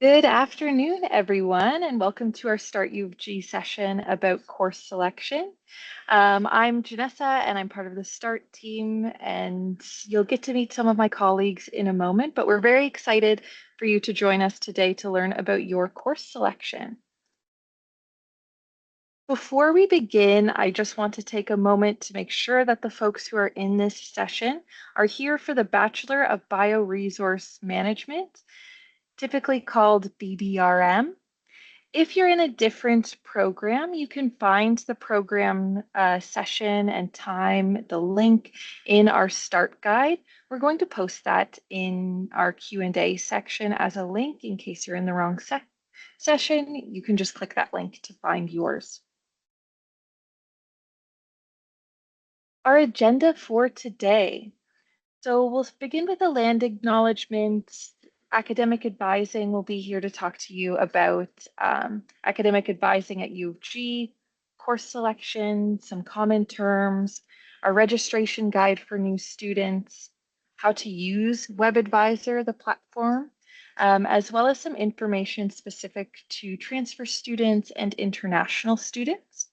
Good afternoon, everyone, and welcome to our Start U of G session about course selection. I'm Janessa, and I'm part of the START team, and you'll get to meet some of my colleagues in a moment, but we're very excited for you to join us today to learn about your course selection. Before we begin, I just want to take a moment to make sure that the folks who are in this session are here for the Bachelor of Bioresource Management, typically called BBRM. If you're in a different program, you can find the program session and time, the link in our start guide. We're going to post that in our Q&A section as a link in case you're in the wrong session. You can just click that link to find yours. Our agenda for today. So we'll begin with a land acknowledgement. Academic advising will be here to talk to you about academic advising at U of G, course selection, some common terms, our registration guide for new students, how to use WebAdvisor, the platform, as well as some information specific to transfer students and international students.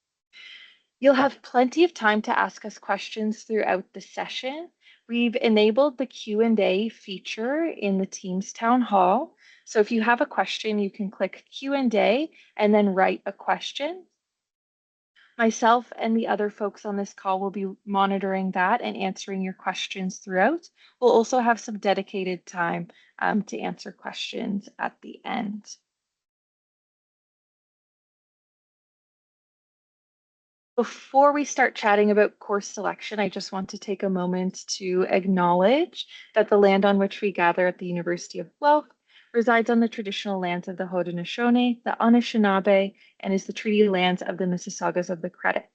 You'll have plenty of time to ask us questions throughout the session. We've enabled the Q&A feature in the Teams Town Hall. So if you have a question, you can click Q&A and then write a question. Myself and the other folks on this call will be monitoring that and answering your questions throughout. We'll also have some dedicated time to answer questions at the end. Before we start chatting about course selection, I just want to take a moment to acknowledge that the land on which we gather at the University of Guelph resides on the traditional lands of the Haudenosaunee, the Anishinaabe, and is the treaty lands of the Mississaugas of the Credit.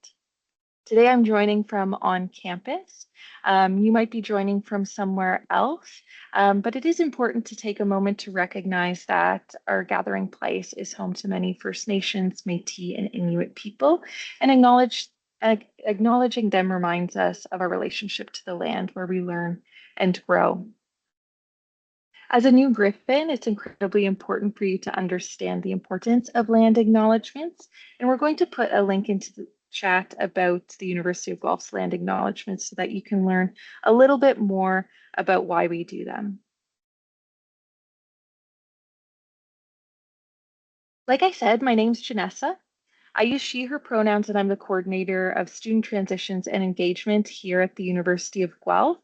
Today I'm joining from on campus. You might be joining from somewhere else, but it is important to take a moment to recognize that our gathering place is home to many First Nations, Métis, and Inuit people, and acknowledging them reminds us of our relationship to the land where we learn and grow. As a new Griffin, it's incredibly important for you to understand the importance of land acknowledgements, and we're going to put a link into the chat about the University of Guelph's land acknowledgements so that you can learn a little bit more about why we do them. Like I said, my name's Janessa. I use she, her pronouns, and I'm the coordinator of student transitions and engagement here at the University of Guelph.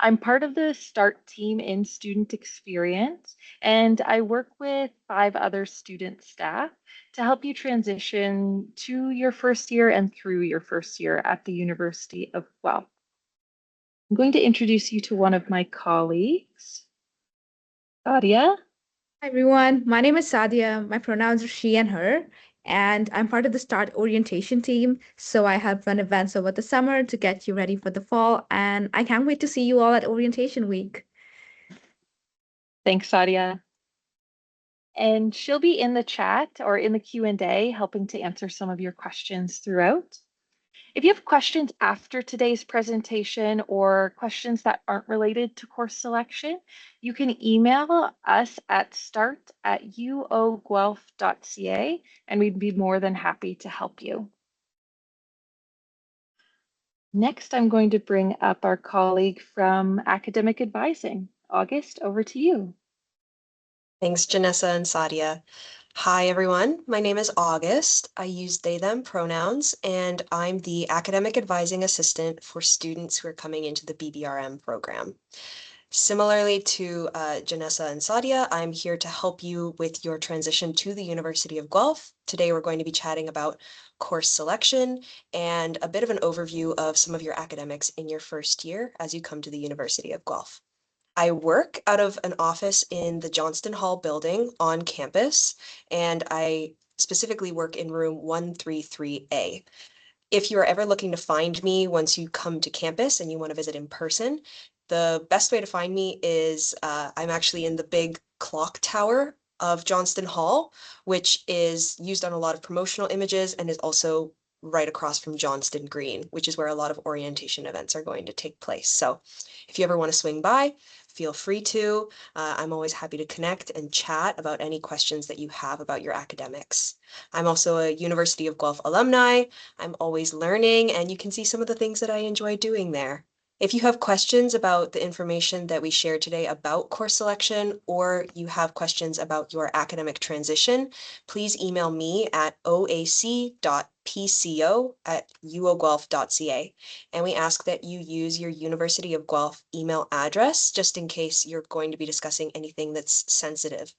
I'm part of the START team in student experience, and I work with 5 other student staff to help you transition to your first year and through your first year at the University of Guelph. I'm going to introduce you to one of my colleagues, Sadia. Hi everyone, my name is Sadia. My pronouns are she and her, and I'm part of the START orientation team. So I help run events over the summer to get you ready for the fall, and I can't wait to see you all at orientation week. Thanks, Sadia. And she'll be in the chat or in the Q&A helping to answer some of your questions throughout. If you have questions after today's presentation or questions that aren't related to course selection, you can email us at start@uoguelph.ca and we'd be more than happy to help you. Next, I'm going to bring up our colleague from academic advising. August, over to you. Thanks, Janessa and Sadia. Hi, everyone. My name is August. I use they, them pronouns, and I'm the academic advising assistant for students who are coming into the BBRM program. Similarly to Janessa and Sadia, I'm here to help you with your transition to the University of Guelph. Today, we're going to be chatting about course selection and a bit of an overview of some of your academics in your first year as you come to the University of Guelph. I work out of an office in the Johnston Hall building on campus, and I specifically work in room 133A. If you are ever looking to find me once you come to campus and you want to visit in person, the best way to find me is I'm actually in the big clock tower of Johnston Hall, which is used on a lot of promotional images and is also right across from Johnston Green, which is where a lot of orientation events are going to take place. So if you ever want to swing by, feel free to. I'm always happy to connect and chat about any questions that you have about your academics. I'm also a University of Guelph alumni. I'm always learning, and you can see some of the things that I enjoy doing there. If you have questions about the information that we shared today about course selection, or you have questions about your academic transition, please email me at oac.pco@uoguelph.ca. And we ask that you use your University of Guelph email address just in case you're going to be discussing anything that's sensitive,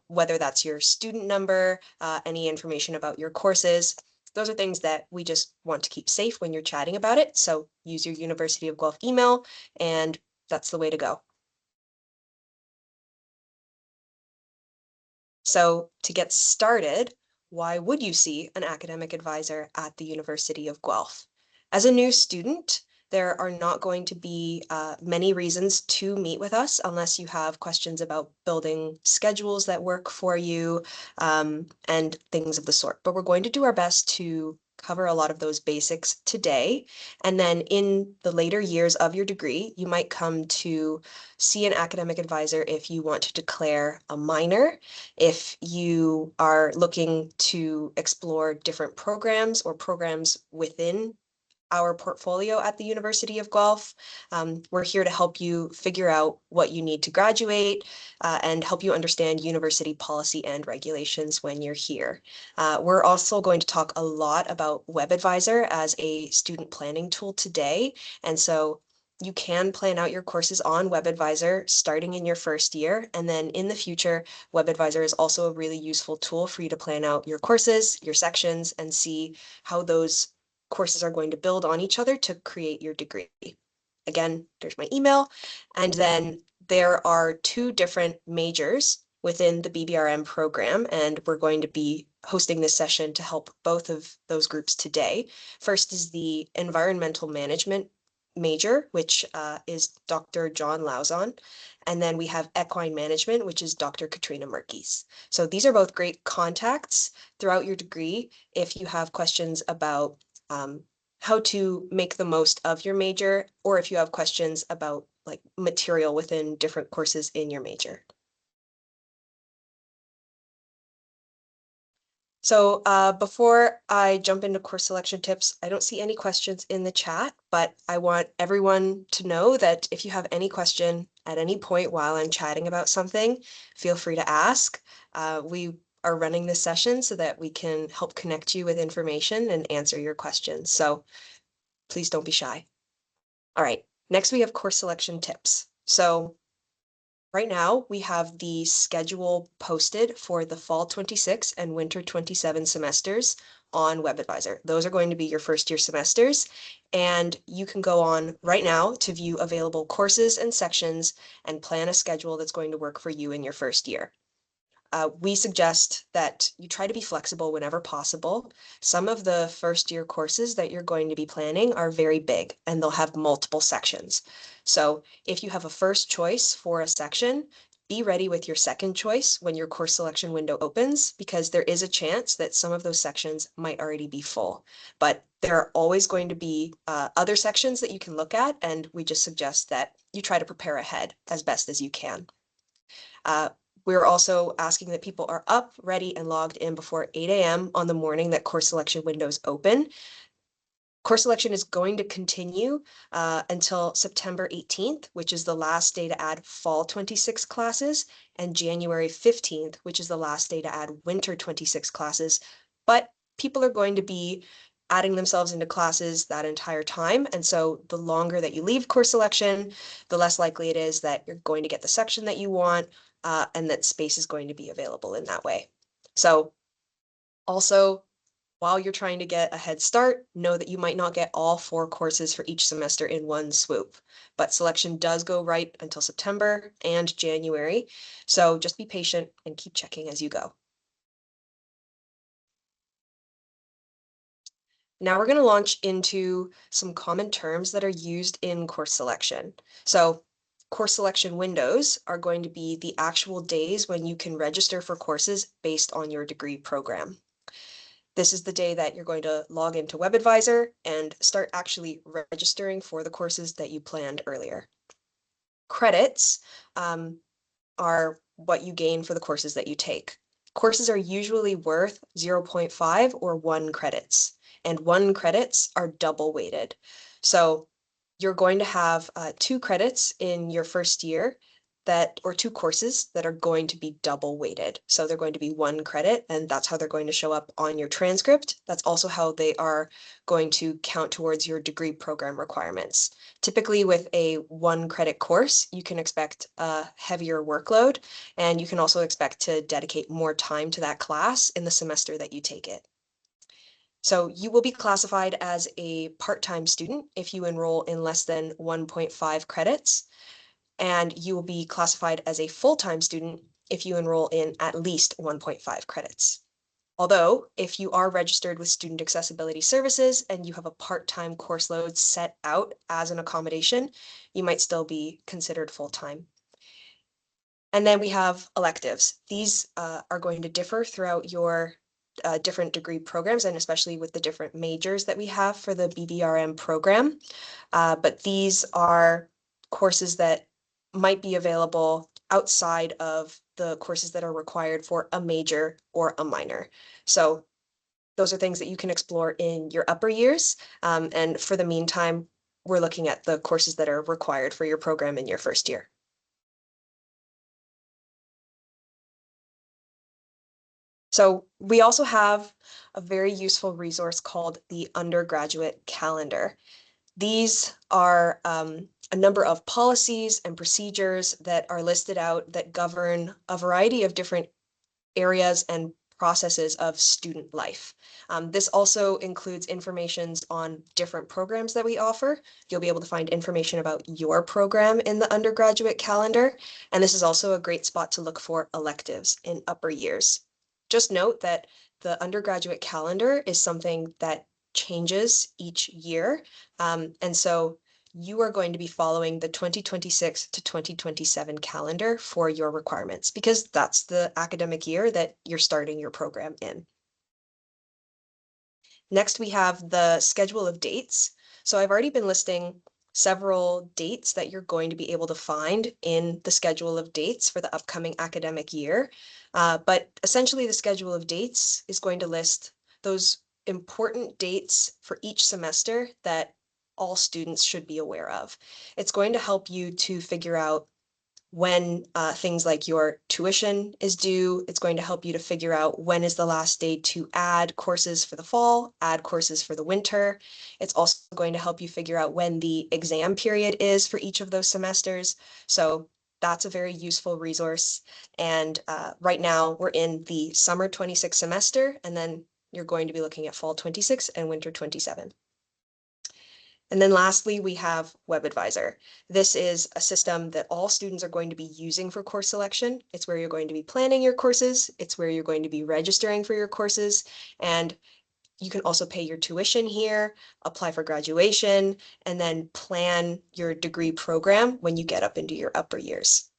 whether that's your student number, any information about your courses. Those are things that we just want to keep safe when you're chatting about it. So use your University of Guelph email, and that's the way to go. So to get started, why would you see an academic advisor at the University of Guelph? As a new student, there are not going to be many reasons to meet with us unless you have questions about building schedules that work for you and things of the sort. But we're going to do our best to cover a lot of those basics today. And then in the later years of your degree, you might come to see an academic advisor if you want to declare a minor, if you are looking to explore different programs or programs within our portfolio at the University of Guelph. We're here to help you figure out what you need to graduate and help you understand university policy and regulations when you're here. We're also going to talk a lot about WebAdvisor as a student planning tool today. And so you can plan out your courses on WebAdvisor starting in your first year. And then in the future, WebAdvisor is also a really useful tool for you to plan out your courses, your sections, and see how those courses are going to build on each other to create your degree. Again, there's my email. And then there are two different majors within the BBRM program, and we're going to be hosting this session to help both of those groups today. First is the environmental management major, which is Dr. John Lauzon. And then we have equine management, which is Dr. Katrina Merkes. So these are both great contacts throughout your degree if you have questions about how to make the most of your major, or if you have questions about like material within different courses in your major. So before I jump into course selection tips, I don't see any questions in the chat, but I want everyone to know that if you have any question at any point while I'm chatting about something, feel free to ask. We are running this session so that we can help connect you with information and answer your questions. So please don't be shy. All right, next we have course selection tips. So right now we have the schedule posted for the fall 26 and winter 27 semesters on WebAdvisor. Those are going to be your first year semesters, and you can go on right now to view available courses and sections and plan a schedule that's going to work for you in your first year. We suggest that you try to be flexible whenever possible. Some of the first year courses that you're going to be planning are very big and they'll have multiple sections. So if you have a first choice for a section, be ready with your second choice when your course selection window opens, because there is a chance that some of those sections might already be full. But there are always going to be other sections that you can look at, and we just suggest that you try to prepare ahead as best as you can. We're also asking that people are up, ready, and logged in before 8 a.m. on the morning that course selection windows open. Course selection is going to continue until September 18th, which is the last day to add fall 26 classes, and January 15th, which is the last day to add winter 26 classes. But people are going to be adding themselves into classes that entire time. And so the longer that you leave course selection, the less likely it is that you're going to get the section that you want and that space is going to be available in that way. So also, while you're trying to get a head start, know that you might not get all 4 courses for each semester in one swoop, but selection does go right until September and January. So just be patient and keep checking as you go. Now we're going to launch into some common terms that are used in course selection. So course selection windows are going to be the actual days when you can register for courses based on your degree program. This is the day that you're going to log into WebAdvisor and start actually registering for the courses that you planned earlier. Credits are what you gain for the courses that you take. Courses are usually worth 0.5 or 1 credits, and 1 credits are double weighted. So you're going to have 2 credits in your first year or 2 courses that are going to be double weighted. So they're going to be 1 credit, and that's how they're going to show up on your transcript. That's also how they are going to count towards your degree program requirements. Typically with a 1 credit course, you can expect a heavier workload, and you can also expect to dedicate more time to that class in the semester that you take it. So you will be classified as a part-time student if you enroll in less than 1.5 credits, and you will be classified as a full-time student if you enroll in at least 1.5 credits. Although, if you are registered with Student Accessibility Services and you have a part-time course load set out as an accommodation, you might still be considered full-time. And then we have electives. These are going to differ throughout your different degree programs, and especially with the different majors that we have for the BBRM program. But these are courses that might be available outside of the courses that are required for a major or a minor. So those are things that you can explore in your upper years. And for the meantime, we're looking at the courses that are required for your program in your first year. So we also have a very useful resource called the undergraduate calendar. These are a number of policies and procedures that are listed out that govern a variety of different areas and processes of student life. This also includes informations on different programs that we offer. You'll be able to find information about your program in the undergraduate calendar, and this is also a great spot to look for electives in upper years. Just note that the undergraduate calendar is something that changes each year, and so you are going to be following the 2026 to 2027 calendar for your requirements because that's the academic year that you're starting your program in. Next, we have the schedule of dates. So I've already been listing several dates that you're going to be able to find in the schedule of dates for the upcoming academic year. But essentially the schedule of dates is going to list those important dates for each semester that all students should be aware of. It's going to help you to figure out when things like your tuition is due. It's going to help you to figure out when is the last day to add courses for the fall, add courses for the winter. It's also going to help you figure out when the exam period is for each of those semesters. So that's a very useful resource. And right now we're in the summer 26 semester, and then you're going to be looking at fall 26 and winter 27. And then lastly, we have WebAdvisor. This is a system that all students are going to be using for course selection. It's where you're going to be planning your courses. It's where you're going to be registering for your courses. And you can also pay your tuition here, apply for graduation, and then plan your degree program when you get up into your upper years.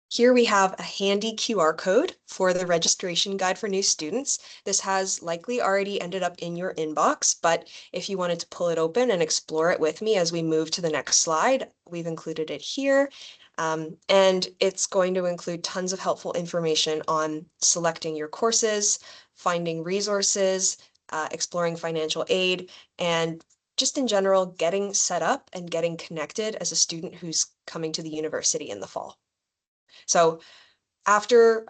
Here we have a handy QR code for the registration guide for new students. This has likely already ended up in your inbox, but if you wanted to pull it open and explore it with me as we move to the next slide, we've included it here. And it's going to include tons of helpful information on selecting your courses, finding resources, exploring financial aid, and just in general, getting set up and getting connected as a student who's coming to the university in the fall. So after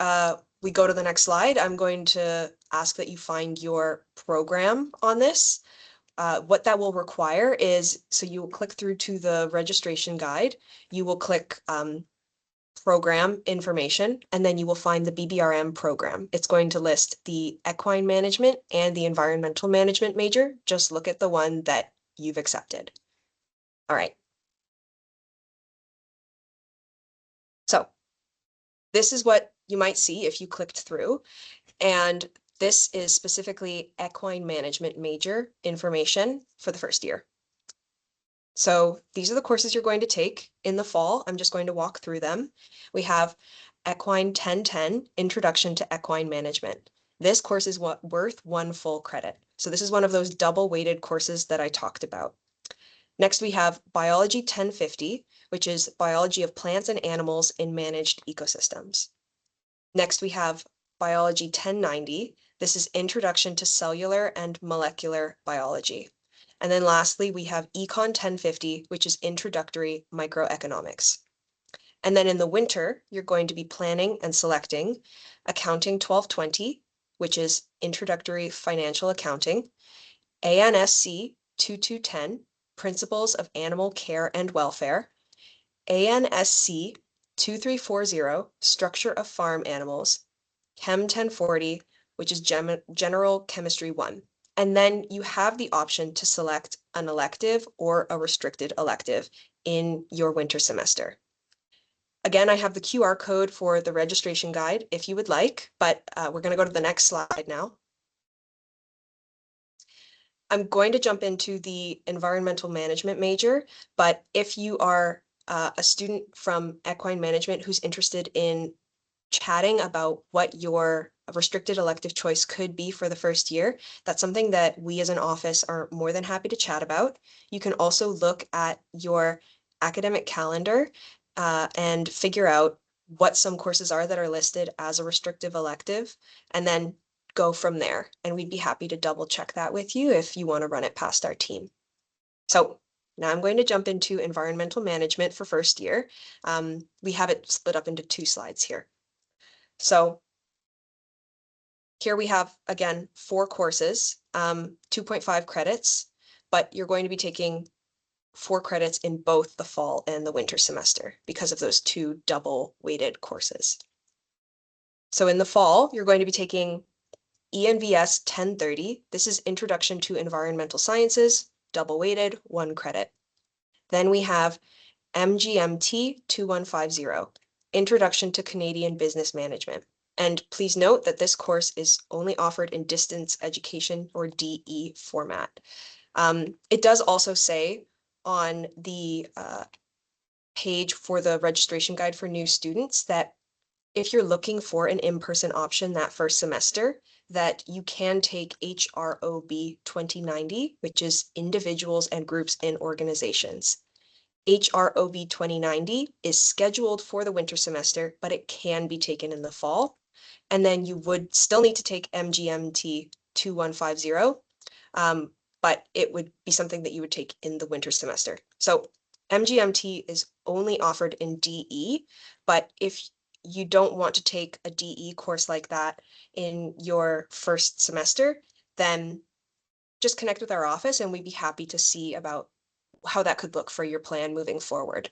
we go to the next slide, I'm going to ask that you find your program on this. What that will require is, so you will click through to the registration guide, you will click program information, and then you will find the BBRM program. It's going to list the equine management and the environmental management major. Just look at the one that you've accepted. All right. So this is what you might see if you clicked through. And this is specifically equine management major information for the first year. So these are the courses you're going to take in the fall. I'm just going to walk through them. We have Equine 1010, Introduction to Equine Management. This course is worth 1 full credit. So this is one of those double weighted courses that I talked about. Next, we have Biology 1050, which is Biology of Plants and Animals in Managed Ecosystems. Next, we have Biology 1090. This is Introduction to Cellular and Molecular Biology. And then lastly, we have Econ 1050, which is Introductory Microeconomics. And then in the winter, you're going to be planning and selecting Accounting 1220, which is Introductory Financial Accounting, ANSC 2210, Principles of Animal Care and Welfare, ANSC 2340, Structure of Farm Animals, Chem 1040, which is General Chemistry 1. And then you have the option to select an elective or a restricted elective in your winter semester. Again, I have the QR code for the registration guide if you would like, but we're going to go to the next slide now. I'm going to jump into the environmental management major, but if you are a student from equine management who's interested in chatting about what your restricted elective choice could be for the first year, that's something that we as an office are more than happy to chat about. You can also look at your academic calendar and figure out what some courses are that are listed as a restrictive elective, and then go from there. And we'd be happy to double check that with you if you want to run it past our team. So now I'm going to jump into environmental management for first year. We have it split up into 2 slides here. So here we have, again, 4 courses, 2.5 credits, but you're going to be taking 4 credits in both the fall and the winter semester because of those 2 double weighted courses. So in the fall, you're going to be taking ENVS 1030. This is Introduction to Environmental Sciences, double weighted, 1 credit. Then we have MGMT 2150, Introduction to Canadian Business Management. And please note that this course is only offered in distance education or DE format. It does also say on the page for the registration guide for new students that if you're looking for an in-person option that first semester, that you can take HROB 2090, which is Individuals and Groups in Organizations. HROB 2090 is scheduled for the winter semester, but it can be taken in the fall. And then you would still need to take MGMT 2150, but it would be something that you would take in the winter semester. So MGMT is only offered in DE, but if you don't want to take a DE course like that in your first semester, then just connect with our office and we'd be happy to see about how that could look for your plan moving forward.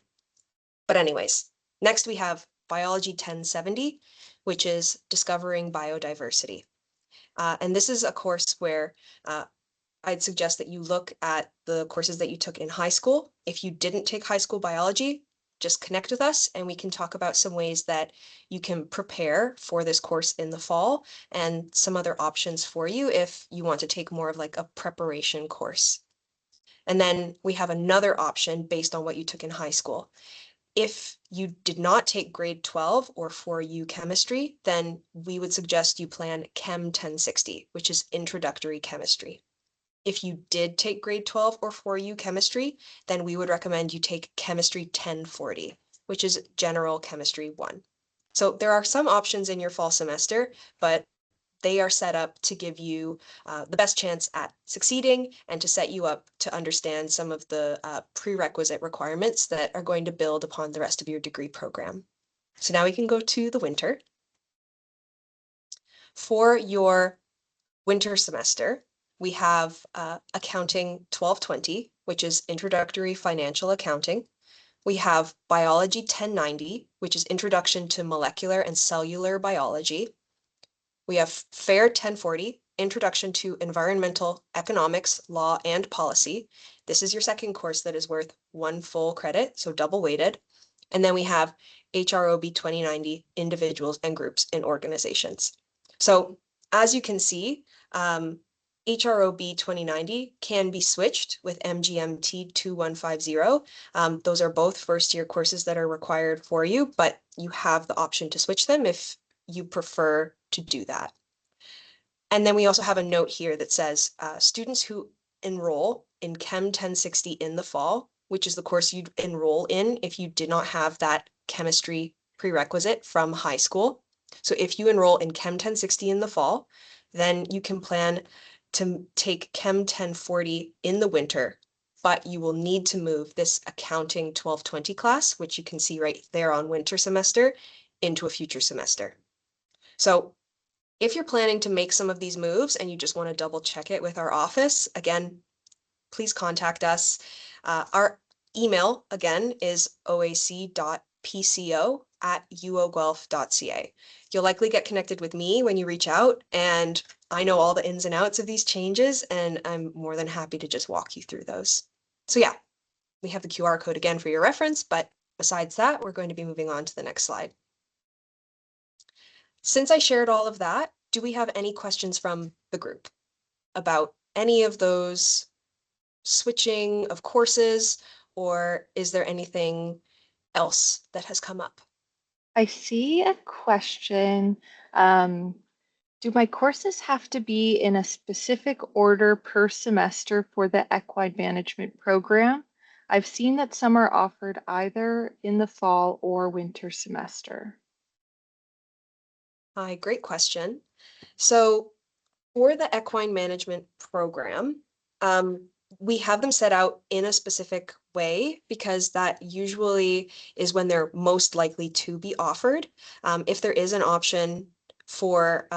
But anyways, next we have Biology 1070, which is Discovering Biodiversity. And this is a course where I'd suggest that you look at the courses that you took in high school. If you didn't take high school biology, just connect with us and we can talk about some ways that you can prepare for this course in the fall and some other options for you if you want to take more of like a preparation course. And then we have another option based on what you took in high school. If you did not take grade 12 or 4U chemistry, then we would suggest you plan Chem 1060, which is introductory chemistry. If you did take grade 12 or 4U chemistry, then we would recommend you take chemistry 1040, which is general chemistry 1. So there are some options in your fall semester, but they are set up to give you the best chance at succeeding and to set you up to understand some of the prerequisite requirements that are going to build upon the rest of your degree program. So now we can go to the winter. For your winter semester, we have Accounting 1220, which is Introductory Financial Accounting. We have Biology 1090, which is Introduction to Molecular and Cellular Biology. We have FAIR 1040, Introduction to Environmental Economics, Law, and Policy. This is your second course that is worth 1 full credit, so double weighted. And then we have HROB 2090, Individuals and Groups in Organizations. So as you can see, HROB 2090 can be switched with MGMT 2150. Those are both first-year courses that are required for you, but you have the option to switch them if you prefer to do that. And then we also have a note here that says students who enroll in Chem 1060 in the fall, which is the course you'd enroll in if you did not have that chemistry prerequisite from high school. So if you enroll in Chem 1060 in the fall, then you can plan to take Chem 1040 in the winter, but you will need to move this accounting 1220 class, which you can see right there on winter semester, into a future semester. So if you're planning to make some of these moves and you just want to double check it with our office, again, please contact us. Our email, again, is oac.pco@uoguelph.ca. You'll likely get connected with me when you reach out, and I know all the ins and outs of these changes, and I'm more than happy to just walk you through those. So yeah, we have the QR code again for your reference, but besides that, we're going to be moving on to the next slide. Since I shared all of that, do we have any questions from the group about any of those switching of courses, or is there anything else that has come up? I see a question. Um, do my courses have to be in a specific order per semester for the equine management program? I've seen that some are offered either in the fall or winter semester. Hi, great question. So for the equine management program, we have them set out in a specific way because that usually is when they're most likely to be offered. If there is an option for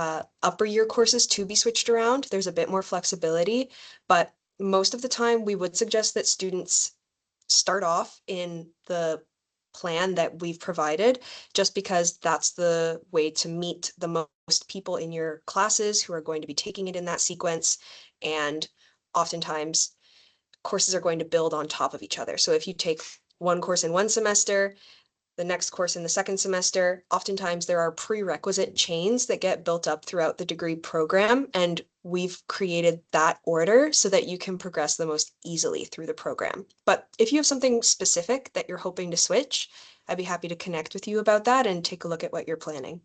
upper year courses to be switched around, there's a bit more flexibility, but most of the time we would suggest that students start off in the plan that we've provided, just because that's the way to meet the most people in your classes who are going to be taking it in that sequence. And oftentimes courses are going to build on top of each other. So if you take one course in one semester, the next course in the second semester, oftentimes there are prerequisite chains that get built up throughout the degree program, and we've created that order so that you can progress the most easily through the program. But if you have something specific that you're hoping to switch, I'd be happy to connect with you about that and take a look at what you're planning.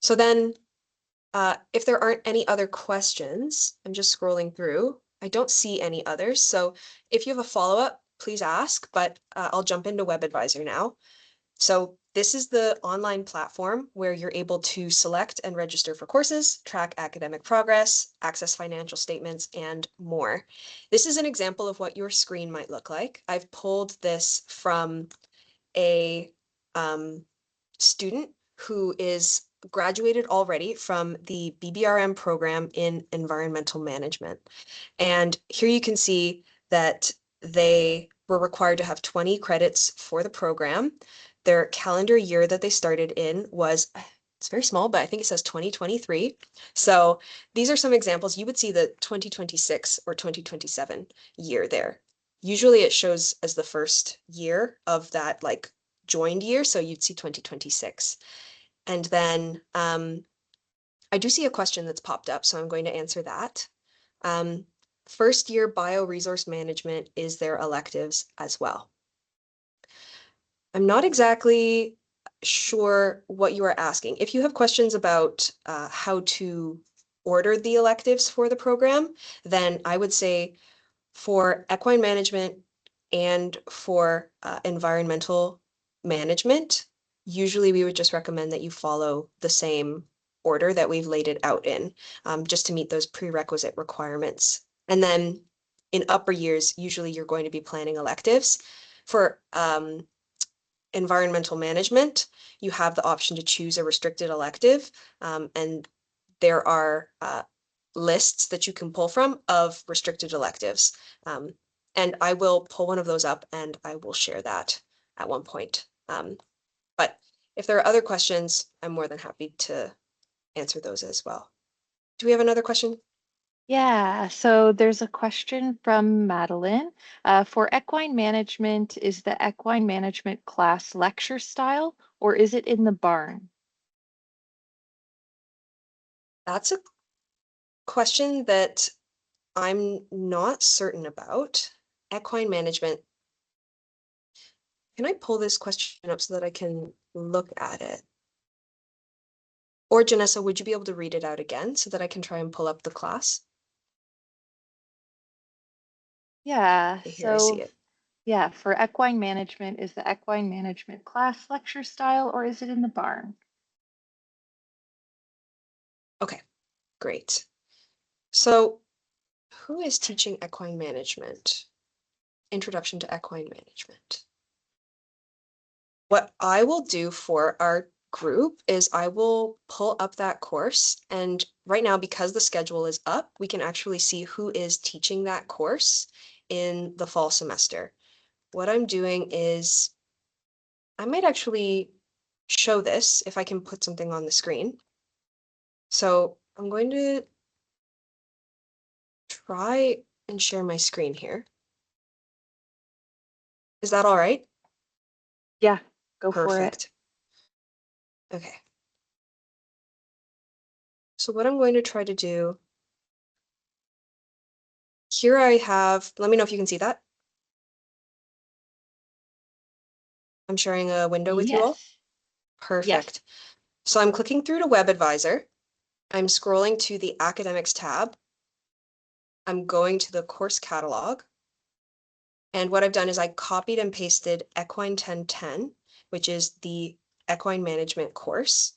So then, if there aren't any other questions, I'm just scrolling through. I don't see any others. So if you have a follow-up, please ask, but I'll jump into WebAdvisor now. So this is the online platform where you're able to select and register for courses, track academic progress, access financial statements, and more. This is an example of what your screen might look like. I've pulled this from a student who is graduated already from the BBRM program in environmental management. And here you can see that they were required to have 20 credits for the program. Their calendar year that they started in was, it's very small, but I think it says 2023. So these are some examples. You would see the 2026 or 2027 year there. Usually it shows as the first year of that like joined year, so you'd see 2026. And then I do see a question that's popped up, so I'm going to answer that. First year bioresource management is their electives as well. I'm not exactly sure what you are asking. If you have questions about how to order the electives for the program, then I would say for equine management and for environmental management, usually we would just recommend that you follow the same order that we've laid it out in, just to meet those prerequisite requirements. And then in upper years, usually you're going to be planning electives. For environmental management, you have the option to choose a restricted elective, and there are lists that you can pull from of restricted electives. And I will pull one of those up and I will share that at one point. But if there are other questions, I'm more than happy to answer those as well. Do we have another question? Yeah, so there's a question from Madeline. For equine management, is the equine management class lecture style or is it in the barn? That's a question that I'm not certain about. Equine management. Can I pull this question up so that I can look at it? Or Janessa, would you be able to read it out again so that I can try and pull up the class? Yeah, Okay, here I see so it. yeah, for equine management, is the equine management class lecture style or is it in the barn? Okay, great. So who is teaching equine management? Introduction to equine management. What I will do for our group is I will pull up that course. And right now, because the schedule is up, we can actually see who is teaching that course in the fall semester. What I'm doing is I might actually show this if I can put something on the screen. So I'm going to try and share my screen here. Is that all right? Yeah, go for it. Perfect. Okay. So what I'm going to try to do, here I have, let me know if you can see that. I'm sharing a window with you all. Yes. Yes. Perfect. So I'm clicking through to WebAdvisor. I'm scrolling to the Academics tab. I'm going to the course catalog. And what I've done is I copied and pasted Equine 1010, which is the equine management course.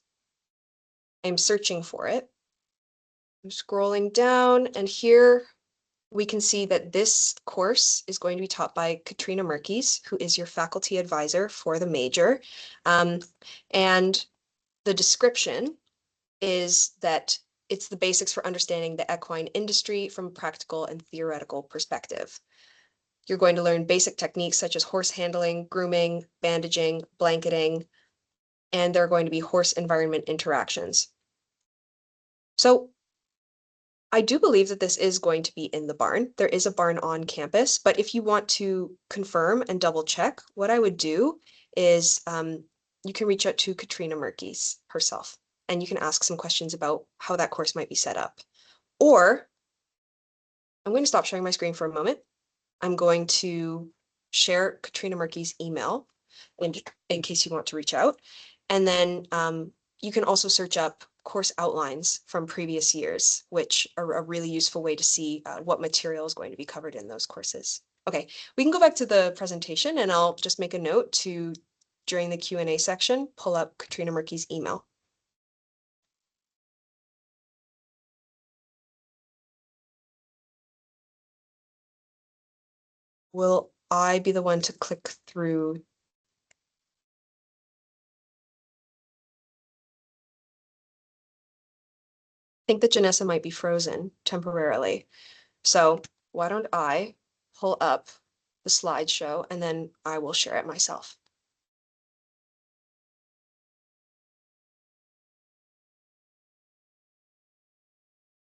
I'm searching for it. I'm scrolling down, and here we can see that this course is going to be taught by Katrina Merkes, who is your faculty advisor for the major. And the description is that it's the basics for understanding the equine industry from a practical and theoretical perspective. You're going to learn basic techniques such as horse handling, grooming, bandaging, blanketing, and there are going to be horse environment interactions. So I do believe that this is going to be in the barn. There is a barn on campus, but if you want to confirm and double check, what I would do is you can reach out to Katrina Merkes herself, and you can ask some questions about how that course might be set up. Or I'm going to stop sharing my screen for a moment. I'm going to share Katrina Merkes' email in case you want to reach out. And then you can also search up course outlines from previous years, which are a really useful way to see what material is going to be covered in those courses. Okay, we can go back to the presentation and I'll just make a note to, during the Q&A section, pull up Katrina Merkes' email. Will I be the one to click through? I think that Janessa might be frozen temporarily. So why don't I pull up the slideshow and then I will share it myself.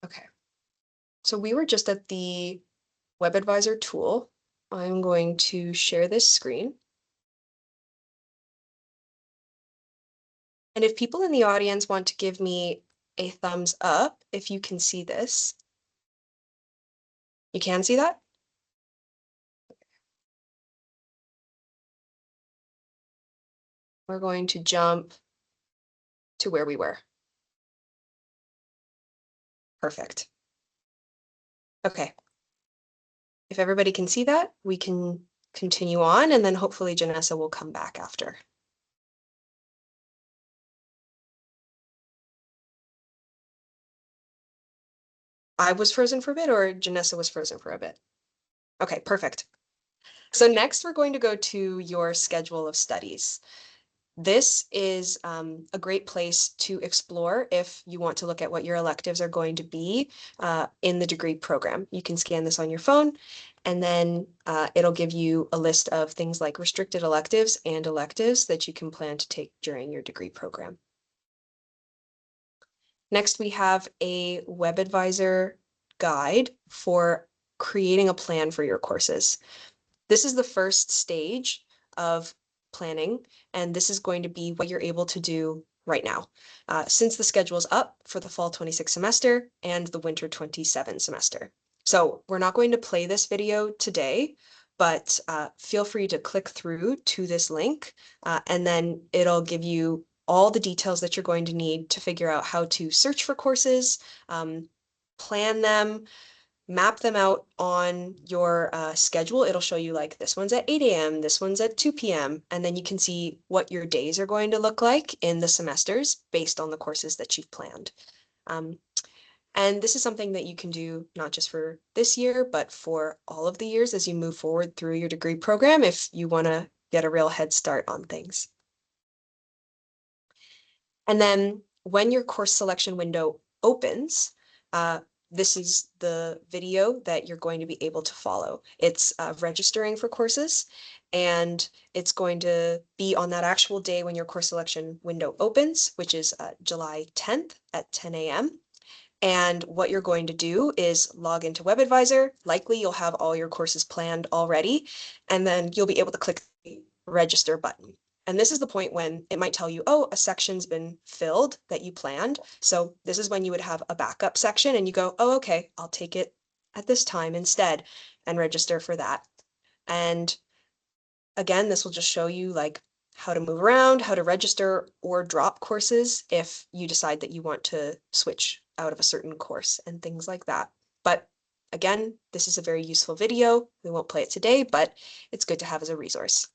Okay, so we were just at the WebAdvisor tool. I'm going to share this screen. And if people in the audience want to give me a thumbs up, if you can see this. You can see that? We're going to jump to where we were. Perfect. Okay. If everybody can see that, we can continue on and then hopefully Janessa will come back after. I was frozen for a bit or Janessa was frozen for a bit? Okay, perfect. So next we're going to go to your schedule of studies. This is a great place to explore if you want to look at what your electives are going to be in the degree program. You can scan this on your phone and then it'll give you a list of things like restricted electives and electives that you can plan to take during your degree program. Next, we have a WebAdvisor guide for creating a plan for your courses. This is the first stage of planning, and this is going to be what you're able to do right now, since the schedule is up for the fall 26 semester and the winter 27 semester. So we're not going to play this video today, but feel free to click through to this link, and then it'll give you all the details that you're going to need to figure out how to search for courses, plan them, map them out on your schedule. It'll show you like this one's at 8 a.m., this one's at 2 p.m., and then you can see what your days are going to look like in the semesters based on the courses that you've planned. And this is something that you can do not just for this year, but for all of the years as you move forward through your degree program if you want to get a real head start on things. And then when your course selection window opens, this is the video that you're going to be able to follow. It's registering for courses, and it's going to be on that actual day when your course selection window opens, which is July 10th at 10 a.m. And what you're going to do is log into WebAdvisor. Likely you'll have all your courses planned already, and then you'll be able to click the register button. And this is the point when it might tell you, oh, a section's been filled that you planned. So this is when you would have a backup section and you go, oh, okay, I'll take it at this time instead and register for that. And again, this will just show you like how to move around, how to register or drop courses if you decide that you want to switch out of a certain course and things like that. But again, this is a very useful video. We won't play it today, but it's good to have as a resource.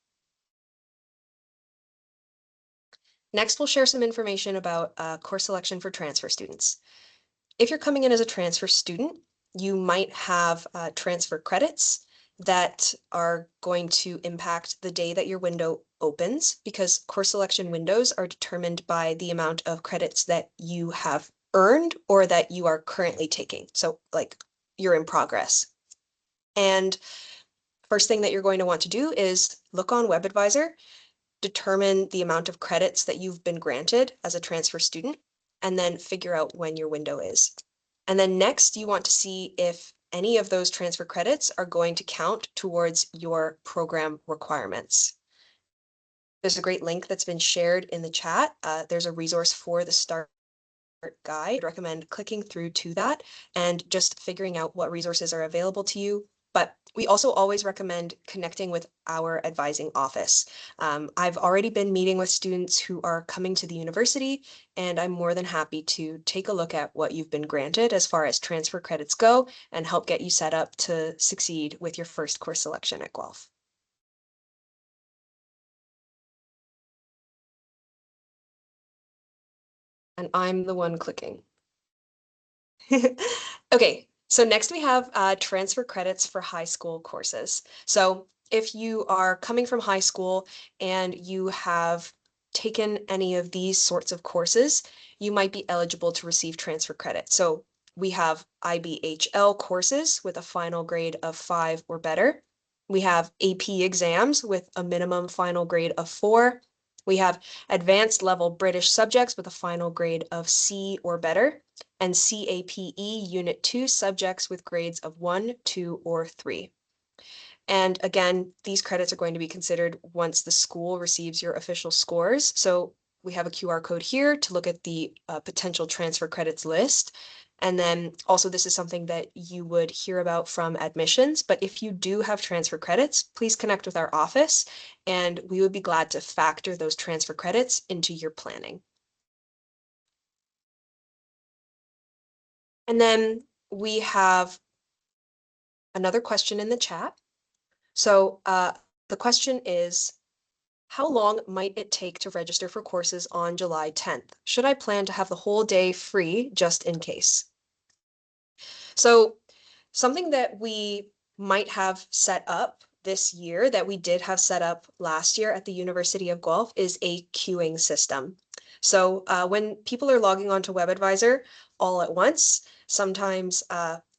Next, we'll share some information about course selection for transfer students. If you're coming in as a transfer student, you might have transfer credits that are going to impact the day that your window opens, because course selection windows are determined by the amount of credits that you have earned or that you are currently taking. So like you're in progress. And first thing that you're going to want to do is look on WebAdvisor, determine the amount of credits that you've been granted as a transfer student, and then figure out when your window is. And then next, you want to see if any of those transfer credits are going to count towards your program requirements. There's a great link that's been shared in the chat. There's a resource for the START guide. I'd recommend clicking through to that and just figuring out what resources are available to you. But we also always recommend connecting with our advising office. I've already been meeting with students who are coming to the university, and I'm more than happy to take a look at what you've been granted as far as transfer credits go and help get you set up to succeed with your first course selection at Guelph. And I'm the one clicking. Okay, so next we have transfer credits for high school courses. So if you are coming from high school and you have taken any of these sorts of courses, you might be eligible to receive transfer credit. So we have IBHL courses with a final grade of 5 or better. We have AP exams with a minimum final grade of 4. We have advanced level British subjects with a final grade of C or better, and CAPE Unit 2 subjects with grades of 1, 2, or 3. And again, these credits are going to be considered once the school receives your official scores. So we have a QR code here to look at the potential transfer credits list. And then also this is something that you would hear about from admissions, but if you do have transfer credits, please connect with our office and we would be glad to factor those transfer credits into your planning. And then we have another question in the chat. So the question is, how long might it take to register for courses on July 10th? Should I plan to have the whole day free just in case? So something that we might have set up this year that we did have set up last year at the University of Guelph is a queuing system. So when people are logging onto WebAdvisor all at once, sometimes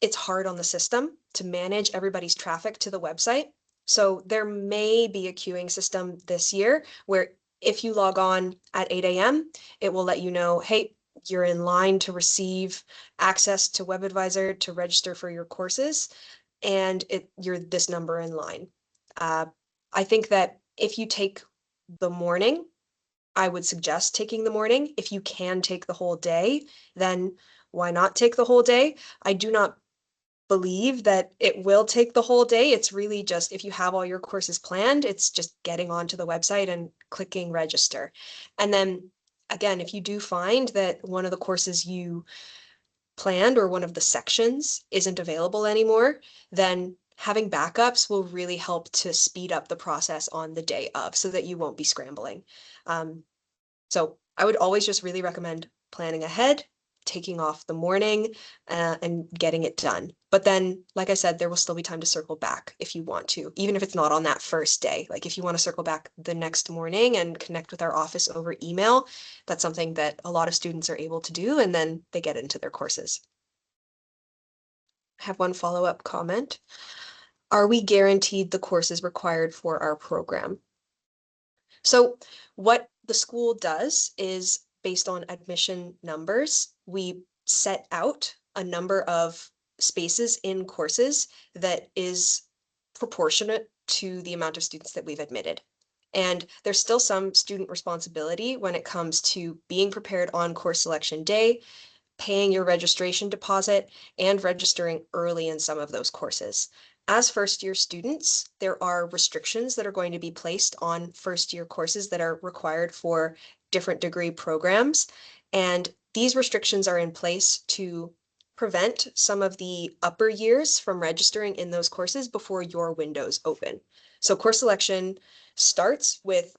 it's hard on the system to manage everybody's traffic to the website. So there may be a queuing system this year where if you log on at 8 a.m., it will let you know, hey, you're in line to receive access to WebAdvisor to register for your courses, and you're this number in line. I think that if you take the morning I would suggest taking the morning. If you can take the whole day, then why not take the whole day? I do not believe that it will take the whole day. It's really just if you have all your courses planned, it's just getting onto the website and clicking register. And then again, if you do find that one of the courses you planned or one of the sections isn't available anymore, then having backups will really help to speed up the process on the day of so that you won't be scrambling. So I would always just really recommend planning ahead, taking off the morning, and getting it done. But then, like I said, there will still be time to circle back if you want to, even if it's not on that first day. Like if you want to circle back the next morning and connect with our office over email, that's something that a lot of students are able to do, and then they get into their courses. I have one follow-up comment. Are we guaranteed the courses required for our program? So what the school does is based on admission numbers, we set out a number of spaces in courses that is proportionate to the amount of students that we've admitted. And there's still some student responsibility when it comes to being prepared on course selection day, paying your registration deposit, and registering early in some of those courses. As first-year students, there are restrictions that are going to be placed on first-year courses that are required for different degree programs. And these restrictions are in place to prevent some of the upper years from registering in those courses before your windows open. So course selection starts with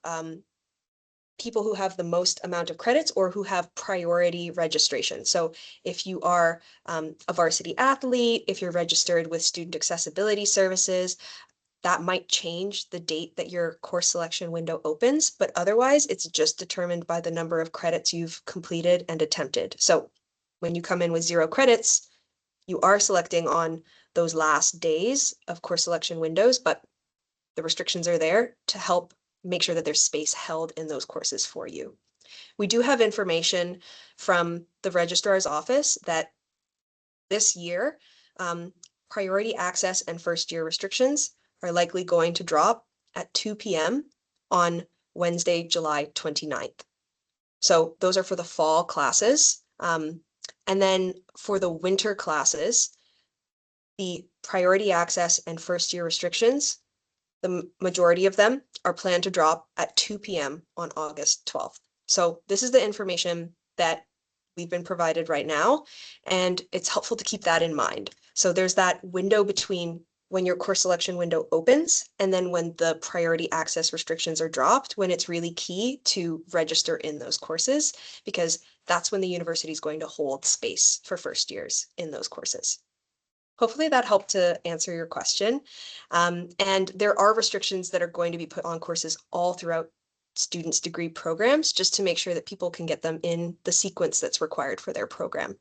people who have the most amount of credits or who have priority registration. So if you are a varsity athlete, if you're registered with student accessibility services, that might change the date that your course selection window opens, but otherwise it's just determined by the number of credits you've completed and attempted. So when you come in with 0 credits, you are selecting on those last days of course selection windows, but the restrictions are there to help make sure that there's space held in those courses for you. We do have information from the registrar's office that this year, priority access and first year restrictions are likely going to drop at 2 p.m. on Wednesday, July 29th. So those are for the fall classes. And then for the winter classes, the priority access and first year restrictions, the majority of them are planned to drop at 2 p.m. on August 12th. So this is the information that we've been provided right now, and it's helpful to keep that in mind. So there's that window between when your course selection window opens and then when the priority access restrictions are dropped, when it's really key to register in those courses, because that's when the university is going to hold space for first years in those courses. Hopefully that helped to answer your question. And there are restrictions that are going to be put on courses all throughout students' degree programs, just to make sure that people can get them in the sequence that's required for their program.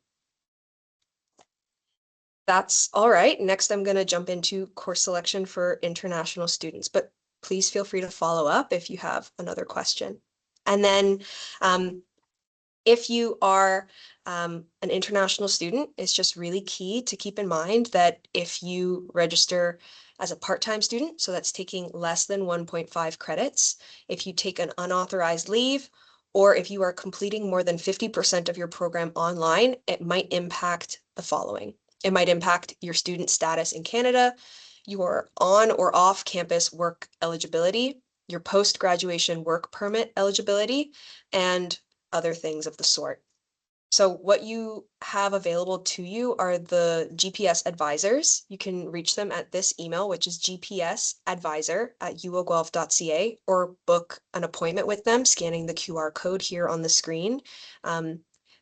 That's all right. Next, I'm going to jump into course selection for international students, but please feel free to follow up if you have another question. And then if you are an international student, it's just really key to keep in mind that if you register as a part-time student, so that's taking less than 1.5 credits, if you take an unauthorized leave, or if you are completing more than 50% of your program online, it might impact the following. It might impact your student status in Canada, your on or off campus work eligibility, your post-graduation work permit eligibility, and other things of the sort. So what you have available to you are the GPS advisors. You can reach them at this email, which is gpsadvisor@uoguelph.ca, or book an appointment with them, scanning the QR code here on the screen.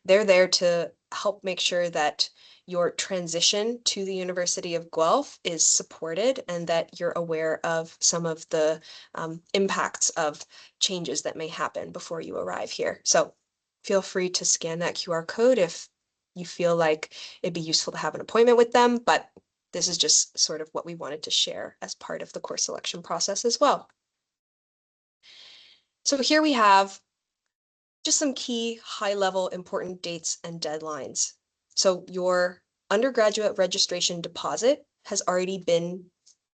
They're there to help make sure that your transition to the University of Guelph is supported and that you're aware of some of the impacts of changes that may happen before you arrive here. So feel free to scan that QR code if you feel like it'd be useful to have an appointment with them, but this is just sort of what we wanted to share as part of the course selection process as well. So here we have just some key high-level important dates and deadlines. So your undergraduate registration deposit has already been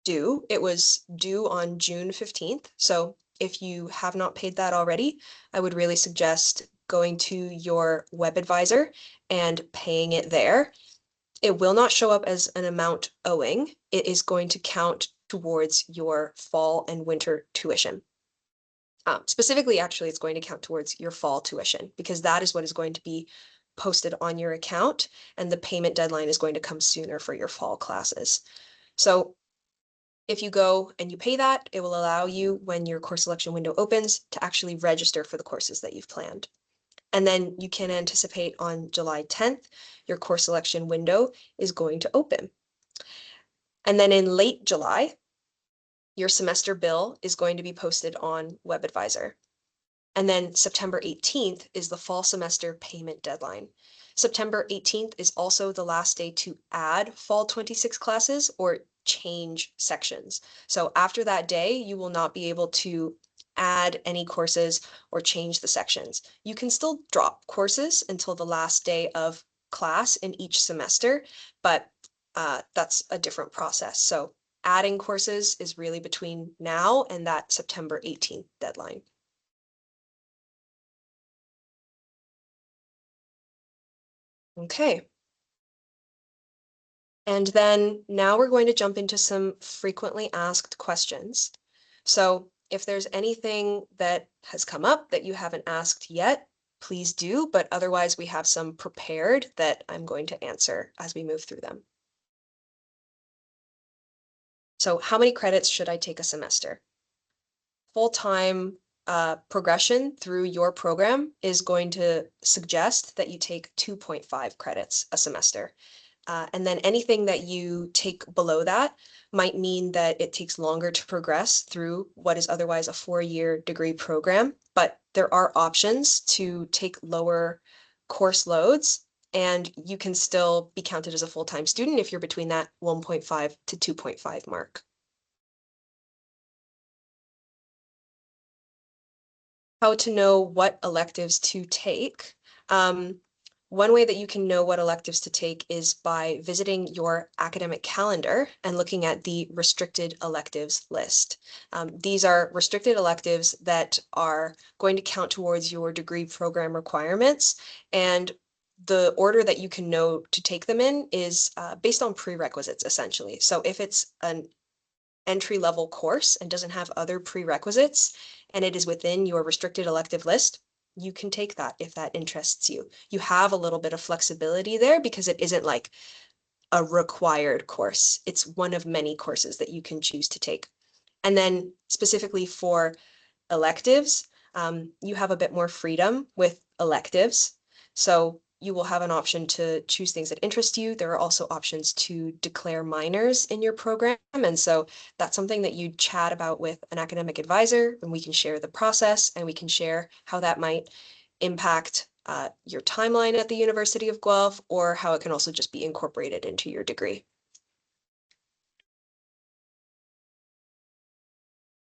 due. It was due on June 15th. So If you have not paid that already, I would really suggest going to your WebAdvisor and paying it there. It will not show up as an amount owing. It is going to count towards your fall and winter tuition. Specifically, actually, it's going to count towards your fall tuition because that is what is going to be posted on your account, and the payment deadline is going to come sooner for your fall classes. So if you go and you pay that, it will allow you, when your course selection window opens, to actually register for the courses that you've planned. And then you can anticipate on July 10th, your course selection window is going to open. And then in late July, your semester bill is going to be posted on WebAdvisor. And then September 18th is the fall semester payment deadline. September 18th is also the last day to add fall 26 classes or change sections. So after that day, you will not be able to add any courses or change the sections. You can still drop courses until the last day of class in each semester, but that's a different process. So adding courses is really between now and that September 18th deadline. Okay. And then now we're going to jump into some frequently asked questions. So if there's anything that has come up that you haven't asked yet, please do, but otherwise we have some prepared that I'm going to answer as we move through them. So how many credits should I take a semester? Full-time progression through your program is going to suggest that you take 2.5 credits a semester. And then anything that you take below that might mean that it takes longer to progress through what is otherwise a 4-year degree program. But there are options to take lower course loads, and you can still be counted as a full-time student if you're between that 1.5 to 2.5 mark. How to know what electives to take. One way that you can know what electives to take is by visiting your academic calendar and looking at the restricted electives list. These are restricted electives that are going to count towards your degree program requirements, and the order that you can know to take them in is based on prerequisites, essentially. So if it's an entry-level course and doesn't have other prerequisites, and it is within your restricted elective list, you can take that if that interests you. You have a little bit of flexibility there because it isn't like a required course. It's one of many courses that you can choose to take. And then specifically for electives, you have a bit more freedom with electives. So you will have an option to choose things that interest you. There are also options to declare minors in your program. And so that's something that you chat about with an academic advisor, and we can share the process and we can share how that might impact your timeline at the University of Guelph, or how it can also just be incorporated into your degree.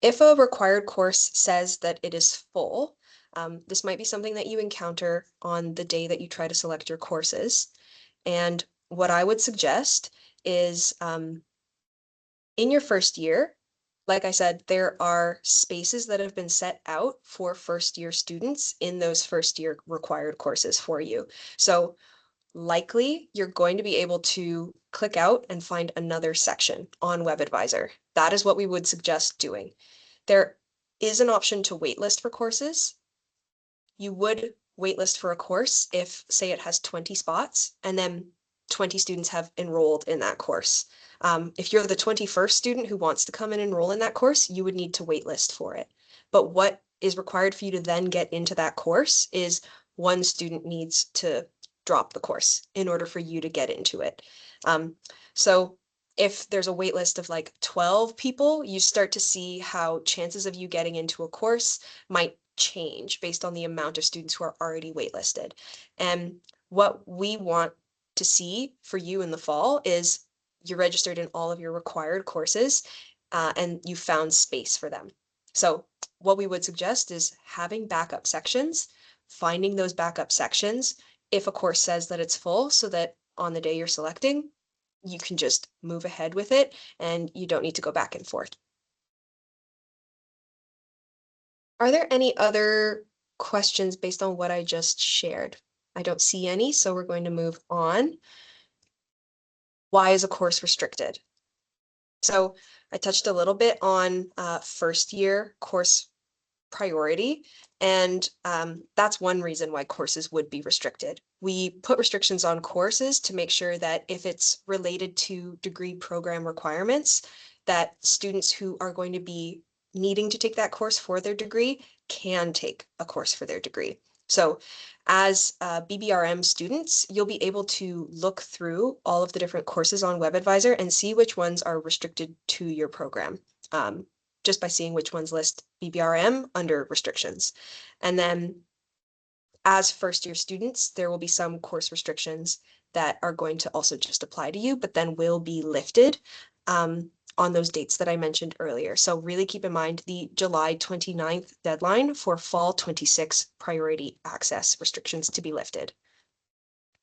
If a required course says that it is full, this might be something that you encounter on the day that you try to select your courses. And what I would suggest is in your first year, like I said, there are spaces that have been set out for first year students in those first year required courses for you. So likely you're going to be able to click out and find another section on WebAdvisor. That is what we would suggest doing. There is an option to waitlist for courses. You would waitlist for a course if, say, it has 20 spots and then 20 students have enrolled in that course. If you're the 21st student who wants to come and enroll in that course, you would need to waitlist for it. But what is required for you to then get into that course is one student needs to drop the course in order for you to get into it. So if there's a wait list of like 12 people, you start to see how chances of you getting into a course might change based on the amount of students who are already waitlisted. And what we want to see for you in the fall is you're registered in all of your required courses and you found space for them. So what we would suggest is having backup sections, finding those backup sections if a course says that it's full, so that on the day you're selecting, you can just move ahead with it and you don't need to go back and forth. Are there any other questions based on what I just shared? I don't see any, so we're going to move on. Why is a course restricted? So I touched a little bit on first year course priority, and that's one reason why courses would be restricted. We put restrictions on courses to make sure that if it's related to degree program requirements, that students who are going to be needing to take that course for their degree can take a course for their degree. So as BBRM students, you'll be able to look through all of the different courses on WebAdvisor and see which ones are restricted to your program. Just by seeing which ones list BBRM under restrictions. And then as first year students, there will be some course restrictions that are going to also just apply to you, but then will be lifted on those dates that I mentioned earlier. So really keep in mind the July 29th deadline for fall 26 priority access restrictions to be lifted.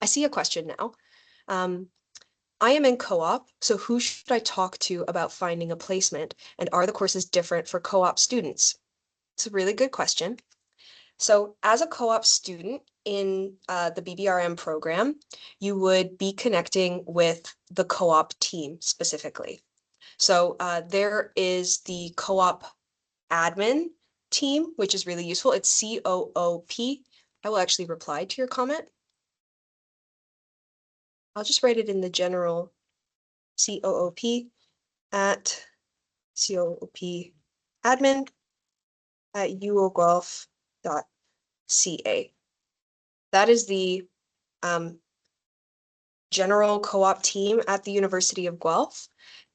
I see a question now. I am in co-op, so who should I talk to about finding a placement? And are the courses different for co-op students? It's a really good question. So as a co-op student in the BBRM program, you would be connecting with the co-op team specifically. So there is the co-op admin team, which is really useful. It's COOP. I will actually reply to your comment. I'll just write it in the general COOP at COOP admin at uoguelph.ca. That is the general co-op team at the University of Guelph.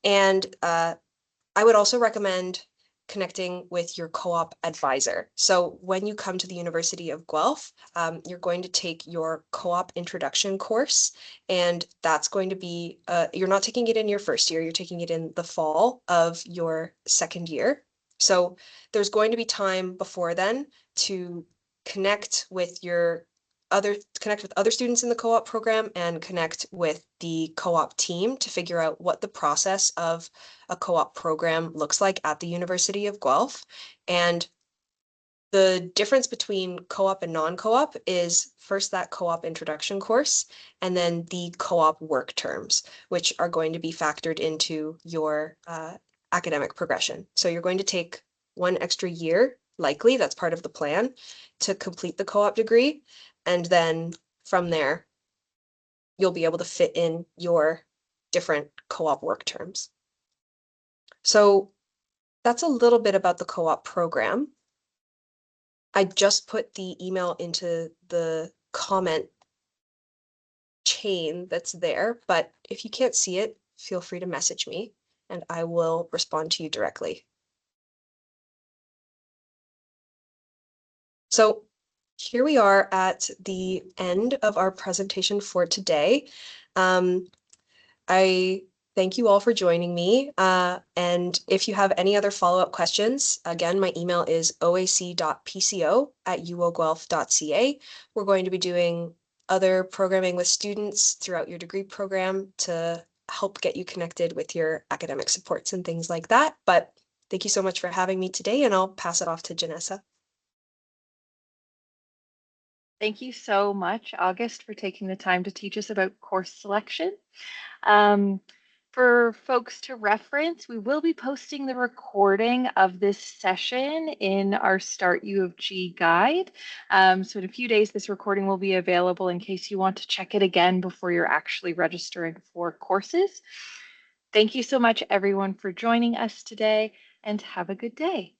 And I would also recommend connecting with your co-op advisor. So when you come to the University of Guelph, you're going to take your co-op introduction course, and that's going to be, you're not taking it in your first year, you're taking it in the fall of your second year. So there's going to be time before then to connect with other students in the co-op program and connect with the co-op team to figure out what the process of a co-op program looks like at the University of Guelph. And the difference between co-op and non-co-op is first that co-op introduction course, and then the co-op work terms, which are going to be factored into your academic progression. So you're going to take one extra year, likely, that's part of the plan, to complete the co-op degree. And then from there, you'll be able to fit in your different co-op work terms. So that's a little bit about the co-op program. I just put the email into the comment chain that's there, but if you can't see it, feel free to message me and I will respond to you directly. So here we are at the end of our presentation for today. I thank you all for joining me. And if you have any other follow-up questions, again, my email is oac.pco@uoguelph.ca. We're going to be doing other programming with students throughout your degree program to help get you connected with your academic supports and things like that. But thank you so much for having me today, and I'll pass it off to Janessa. Thank you so much, August, for taking the time to teach us about course selection. Um, for folks to reference, we will be posting the recording of this session in our Start U of G guide. So in a few days, this recording will be available in case you want to check it again before you're actually registering for courses. Thank you so much, everyone, for joining us today, and have a good day.